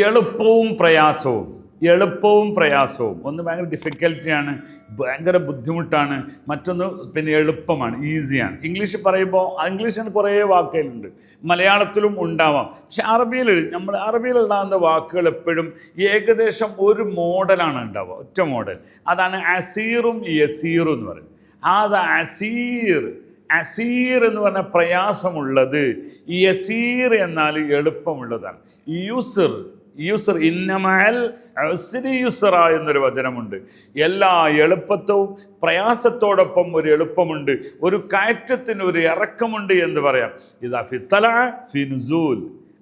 എളുപ്പവും പ്രയാസവും. എളുപ്പവും പ്രയാസവും ഒന്ന് ഭയങ്കര ഡിഫിക്കൽറ്റിയാണ്, ഭയങ്കര ബുദ്ധിമുട്ടാണ്. മറ്റൊന്ന് പിന്നെ എളുപ്പമാണ്, ഈസിയാണ്. ഇംഗ്ലീഷ് പറയുമ്പോൾ ഇംഗ്ലീഷിന് കുറേ വാക്കുകളുണ്ട്, മലയാളത്തിലും ഉണ്ടാവാം. പക്ഷെ അറബിയിലുണ്ടാകുന്ന വാക്കുകൾ എപ്പോഴും ഏകദേശം ഒരു മോഡലാണ് ഉണ്ടാവുക, ഒറ്റ മോഡൽ. അതാണ് അസീറും യസീറും എന്ന് പറയും. അത് അസീർ എന്ന് പറഞ്ഞാൽ പ്രയാസമുള്ളത്, യസീർ എന്നാൽ എളുപ്പമുള്ളതാണ്. യുസ്ർ ഇന്നമഅൽ ഉസ്രി യുസ്റ എന്നൊരു വചനമുണ്ട്. എല്ലാ എളുപ്പത്വവും പ്രയാസത്തോടൊപ്പം ഒരു എളുപ്പമുണ്ട്, ഒരു കയറ്റത്തിന് ഒരു ഇറക്കമുണ്ട് എന്ന് പറയാം. ഇതാ ഫിത്തല ഫി നുസൂൽ,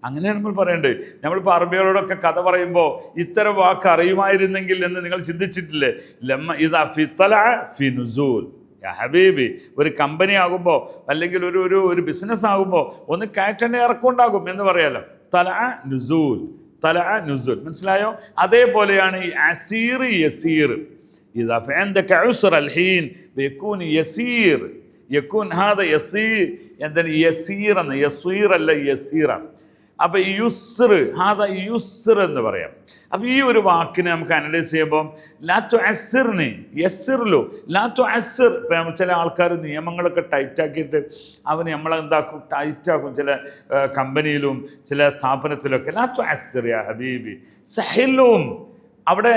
അങ്ങനെയാണ് നമ്മൾ പറയേണ്ടത്. നമ്മളിപ്പോൾ അറബികളോടൊക്കെ കഥ പറയുമ്പോൾ ഇത്തരം വാക്ക് അറിയുമായിരുന്നെങ്കിൽ എന്ന് നിങ്ങൾ ചിന്തിച്ചിട്ടില്ലേ? ഇതാ ഫിത്തല ഫി നുസൂൽ. ഹബീബി, ഒരു കമ്പനി ആകുമ്പോൾ അല്ലെങ്കിൽ ഒരു ബിസിനസ് ആകുമ്പോൾ ഒന്ന് കയറ്റേണ്ട ഇറക്കം ഉണ്ടാകും എന്ന് പറയാലോ. തല നുസൂൽ, മനസ്സിലായോ? അതേപോലെയാണ് ഈ അസീർ യസീർ. ഇദാ ഫഅൻദക ഉസ്റ അൽഹീൻ ബിയകൂൻ യസീർ, യകൂൻ ഹാദ യസീർ. എന്താണ് യസീർ എന്ന്? യസീർ അല്ല, യസീറാണ്. അപ്പോൾ യുസ്ർ, ഹാദ യുസ്ർ എന്ന് പറയാം. അപ്പോൾ ഈ ഒരു വാക്കിനെ നമുക്ക് അനലൈസ് ചെയ്യുമ്പോൾ ലാ തു അസ്സിർനി യസ്സിർലു ലാ തു അസ്സിർ. ഇപ്പം ചില ആൾക്കാർ നിയമങ്ങളൊക്കെ ടൈറ്റാക്കിയിട്ട് നമ്മളെന്താക്കും, ടൈറ്റാക്കും. ചില കമ്പനിയിലും ചില സ്ഥാപനത്തിലൊക്കെ ലാ തു അസ്സിർ യാ ഹബീബി സഹിലും. അവിടെ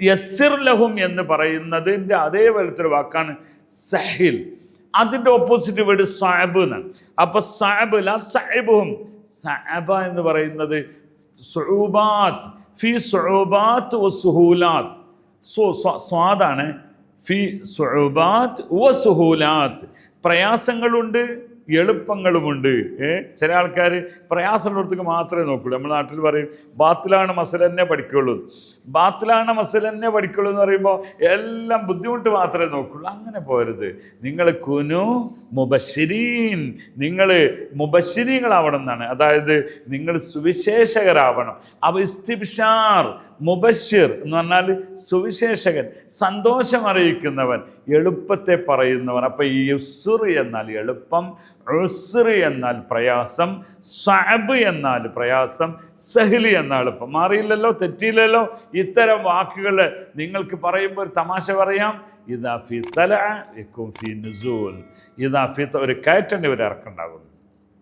യസ്സിർ ലഹും എന്ന് പറയുന്നതിൻ്റെ അതേ പോലത്തൊരു വാക്കാണ് സഹിൽ. അതിൻ്റെ ഓപ്പോസിറ്റ് വേർഡ് സഅബ് എന്നാണ്. അപ്പോൾ സഅബ് ലാ സഅബുഹും. സഅബ എന്ന് പറയുന്നത് സുഊബാത്ത്, ഫി സുഊബാത്ത് വ സുഹൂലാത്ത്. സ്വാദാണ്. ഫി സുഊബാത്ത് വ സുഹൂലാത്ത്. പ്രയാസങ്ങളുണ്ട്, എളുപ്പങ്ങളുമുണ്ട്. ചില ആൾക്കാർ പ്രയാസമുള്ളടത്തേക്ക് മാത്രമേ നോക്കുള്ളൂ. നമ്മുടെ നാട്ടിൽ പറയും ബാത്തിലാണ് മസലന്നെ പഠിക്കുള്ളൂ. ബാത്തിലാണ് മസലന്നെ പഠിക്കുള്ളൂ എന്ന് പറയുമ്പോൾ എല്ലാം ബുദ്ധിമുട്ട് മാത്രമേ നോക്കുള്ളൂ. അങ്ങനെ പോരുത്. നിങ്ങൾ കുനു മുബശ്ശിരീൻ, നിങ്ങൾ മുബശ്ശിരീങ്ങളാവണം എന്നാണ്. അതായത് നിങ്ങൾ സുവിശേഷകരാവണം. അപ്പോൾ ഇസ്തിബ്ശാർ, മുബശ്ശിർ എന്ന് പറഞ്ഞാൽ സുവിശേഷകൻ, സന്തോഷം അറിയിക്കുന്നവൻ, എളുപ്പത്തെ പറയുന്നവൻ. അപ്പോൾ ഈ യുസ്ർ എന്നാൽ എളുപ്പം, ഉസ്ർ എന്നാൽ പ്രയാസം, സഅബ് എന്നാൽ പ്രയാസം, സഹ്ലി എന്നാൽ എളുപ്പം. മാറിയില്ലല്ലോ, തെറ്റിയില്ലല്ലോ. ഇത്തരം വാക്കുകൾ നിങ്ങൾക്ക് പറയുമ്പോൾ ഒരു തമാശ പറയാം. ഇദാ ഫി തല യകുൻ ഫി നുസൂൽ. ഇദാ ഫി ഒരു കയറ്റേണ്ട ഒരു ഇറക്കുണ്ടാകുന്നു.